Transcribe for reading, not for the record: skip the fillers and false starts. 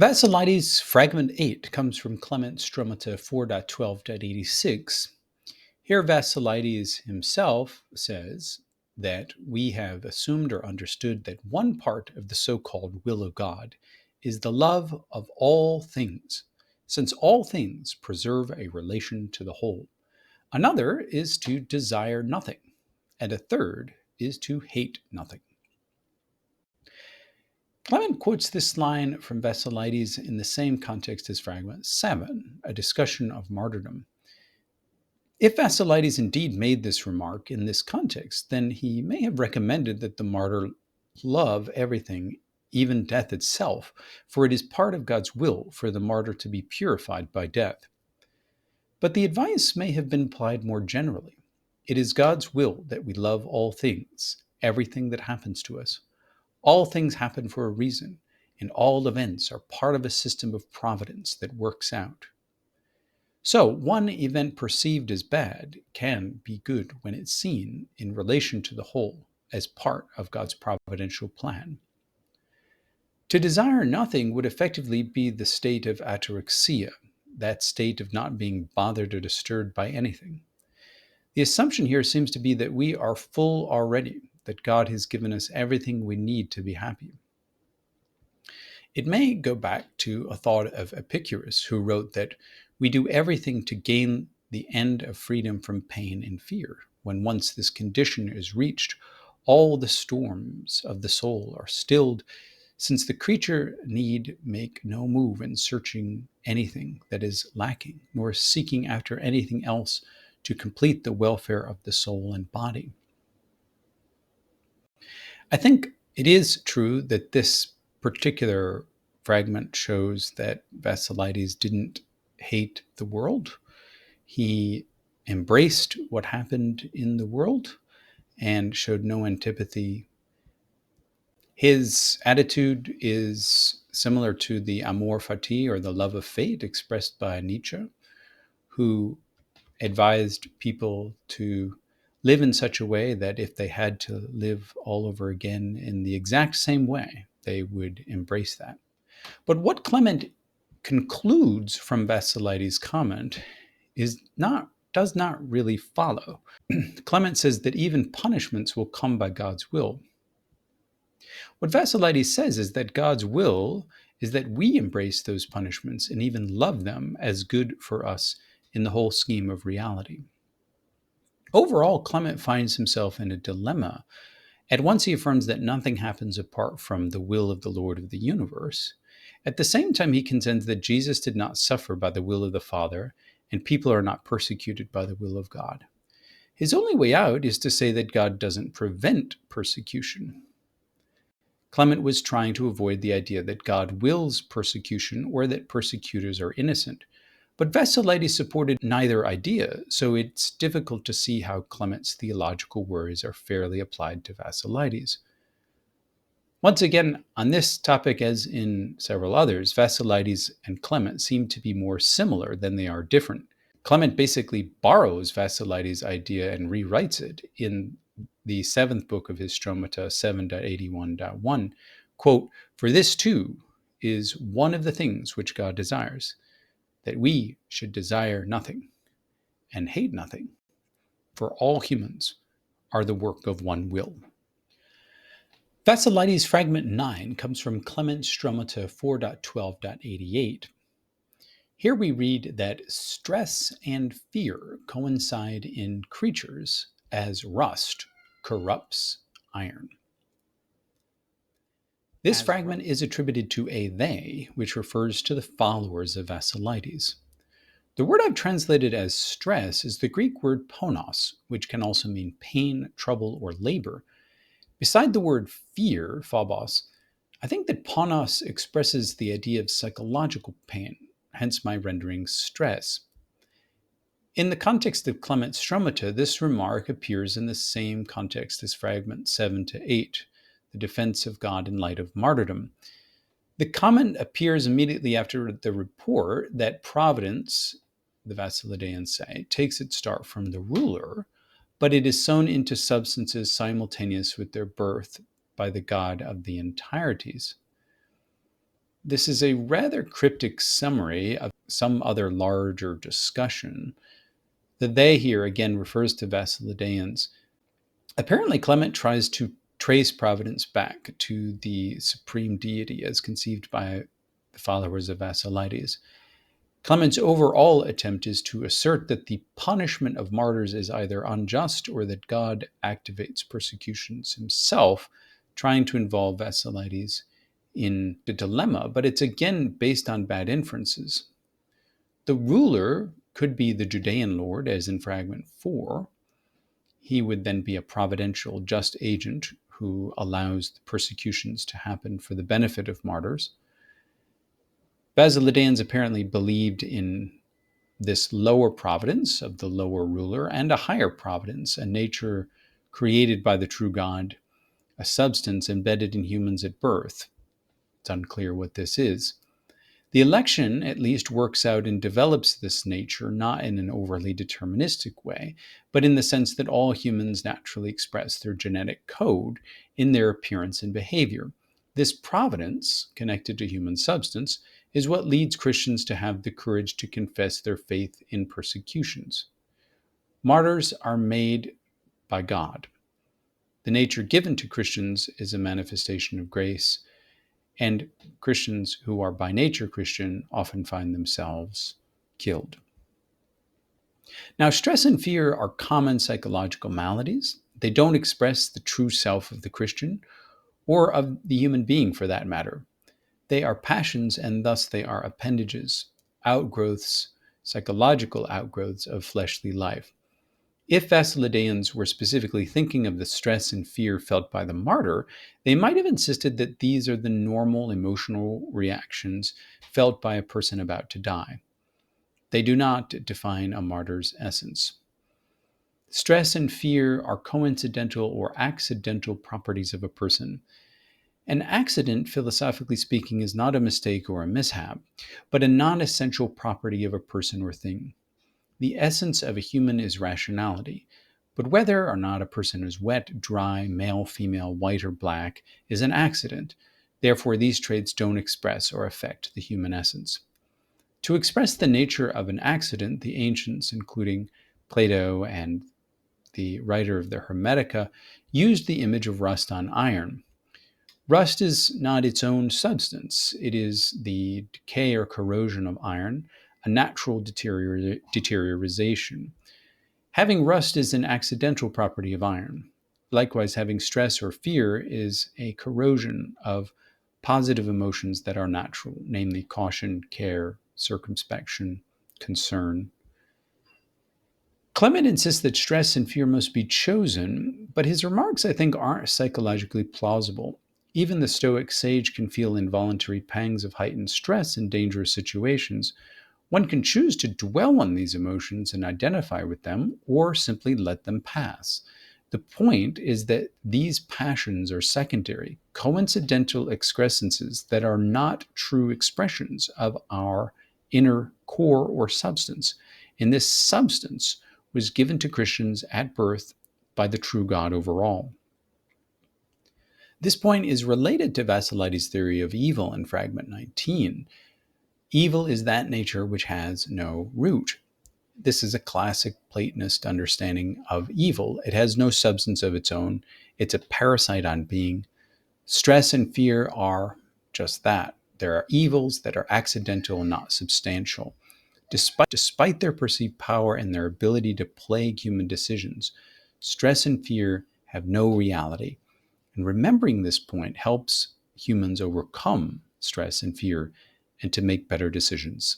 Basilides fragment 8 comes from Clement Stromata 4.12.86. Here Basilides himself says that we have assumed or understood that one part of the so-called will of God is the love of all things, since all things preserve a relation to the whole. Another is to desire nothing, and a third is to hate nothing. Clement quotes this line from Basilides in the same context as Fragment 7, a discussion of martyrdom. If Basilides indeed made this remark in this context, then he may have recommended that the martyr love everything, even death itself, for it is part of God's will for the martyr to be purified by death. But the advice may have been applied more generally. It is God's will that we love all things, everything that happens to us. All things happen for a reason, and all events are part of a system of providence that works out. So, one event perceived as bad can be good when it's seen in relation to the whole as part of God's providential plan. To desire nothing would effectively be the state of ataraxia, that state of not being bothered or disturbed by anything. The assumption here seems to be that we are full already, that God has given us everything we need to be happy. It may go back to a thought of Epicurus, who wrote that we do everything to gain the end of freedom from pain and fear. When once this condition is reached, all the storms of the soul are stilled, since the creature need make no move in searching anything that is lacking, nor seeking after anything else to complete the welfare of the soul and body. I think it is true that this particular fragment shows that Basilides didn't hate the world. He embraced what happened in the world and showed no antipathy. His attitude is similar to the amor fati, or the love of fate, expressed by Nietzsche, who advised people to live in such a way that if they had to live all over again in the exact same way, they would embrace that. But what Clement concludes from Basilides' comment does not really follow. Clement says that even punishments will come by God's will. What Basilides says is that God's will is that we embrace those punishments and even love them as good for us in the whole scheme of reality. Overall, Clement finds himself in a dilemma. At once, he affirms that nothing happens apart from the will of the Lord of the universe. At the same time, he contends that Jesus did not suffer by the will of the Father, and people are not persecuted by the will of God. His only way out is to say that God doesn't prevent persecution. Clement was trying to avoid the idea that God wills persecution or that persecutors are innocent. But Basilides supported neither idea, so it's difficult to see how Clement's theological worries are fairly applied to Basilides. Once again, on this topic, as in several others, Basilides and Clement seem to be more similar than they are different. Clement basically borrows Basilides' idea and rewrites it in the seventh book of his Stromata 7.81.1. Quote, "For this too is one of the things which God desires, that we should desire nothing and hate nothing, for all humans are the work of one will." Basilides fragment 9 comes from Clement Stromata 4.12.88. Here we read that stress and fear coincide in creatures as rust corrupts iron. This fragment is attributed to a they, which refers to the followers of Basilides. The word I've translated as stress is the Greek word ponos, which can also mean pain, trouble, or labor. Beside the word fear, phobos, I think that ponos expresses the idea of psychological pain, hence my rendering stress. In the context of Clement Stromata, this remark appears in the same context as fragment 7 to 8, the defense of God in light of martyrdom. The comment appears immediately after the report that providence, the Basilideans say, takes its start from the ruler, but it is sown into substances simultaneous with their birth by the God of the entireties. This is a rather cryptic summary of some other larger discussion. The they here again refers to Basilideans. Apparently, Clement tries to trace providence back to the supreme deity as conceived by the followers of Basilides. Clement's overall attempt is to assert that the punishment of martyrs is either unjust or that God activates persecutions himself, trying to involve Basilides in the dilemma, but it's again based on bad inferences. The ruler could be the Judean lord, as in fragment 4. He would then be a providential, just agent who allows the persecutions to happen for the benefit of martyrs. Basilideans apparently believed in this lower providence of the lower ruler and a higher providence, a nature created by the true God, a substance embedded in humans at birth. It's unclear what this is. The election at least works out and develops this nature, not in an overly deterministic way, but in the sense that all humans naturally express their genetic code in their appearance and behavior. This providence, connected to human substance, is what leads Christians to have the courage to confess their faith in persecutions. Martyrs are made by God. The nature given to Christians is a manifestation of grace, and Christians who are by nature Christian often find themselves killed. Now, stress and fear are common psychological maladies. They don't express the true self of the Christian or of the human being for that matter. They are passions, and thus they are appendages, outgrowths, psychological outgrowths of fleshly life. If Basilideans were specifically thinking of the stress and fear felt by the martyr, they might have insisted that these are the normal emotional reactions felt by a person about to die. They do not define a martyr's essence. Stress and fear are coincidental or accidental properties of a person. An accident, philosophically speaking, is not a mistake or a mishap, but a non essential property of a person or thing. The essence of a human is rationality, but whether or not a person is wet, dry, male, female, white, or black is an accident. Therefore, these traits don't express or affect the human essence. To express the nature of an accident, the ancients, including Plato and the writer of the Hermetica, used the image of rust on iron. Rust is not its own substance. It is the decay or corrosion of iron, a natural deterioration. Having rust is an accidental property of iron. Likewise, having stress or fear is a corrosion of positive emotions that are natural, namely caution, care, circumspection, concern. Clement insists that stress and fear must be chosen, but his remarks, I think, aren't psychologically plausible. Even the Stoic sage can feel involuntary pangs of heightened stress in dangerous situations. One can choose to dwell on these emotions and identify with them, or simply let them pass. The point is that these passions are secondary, coincidental excrescences that are not true expressions of our inner core or substance. And this substance was given to Christians at birth by the true God over all. This point is related to Basilides' theory of evil in fragment 19. Evil is that nature which has no root. This is a classic Platonist understanding of evil. It has no substance of its own. It's a parasite on being. Stress and fear are just that. There are evils that are accidental and not substantial. Despite their perceived power and their ability to plague human decisions, stress and fear have no reality. And remembering this point helps humans overcome stress and fear and to make better decisions.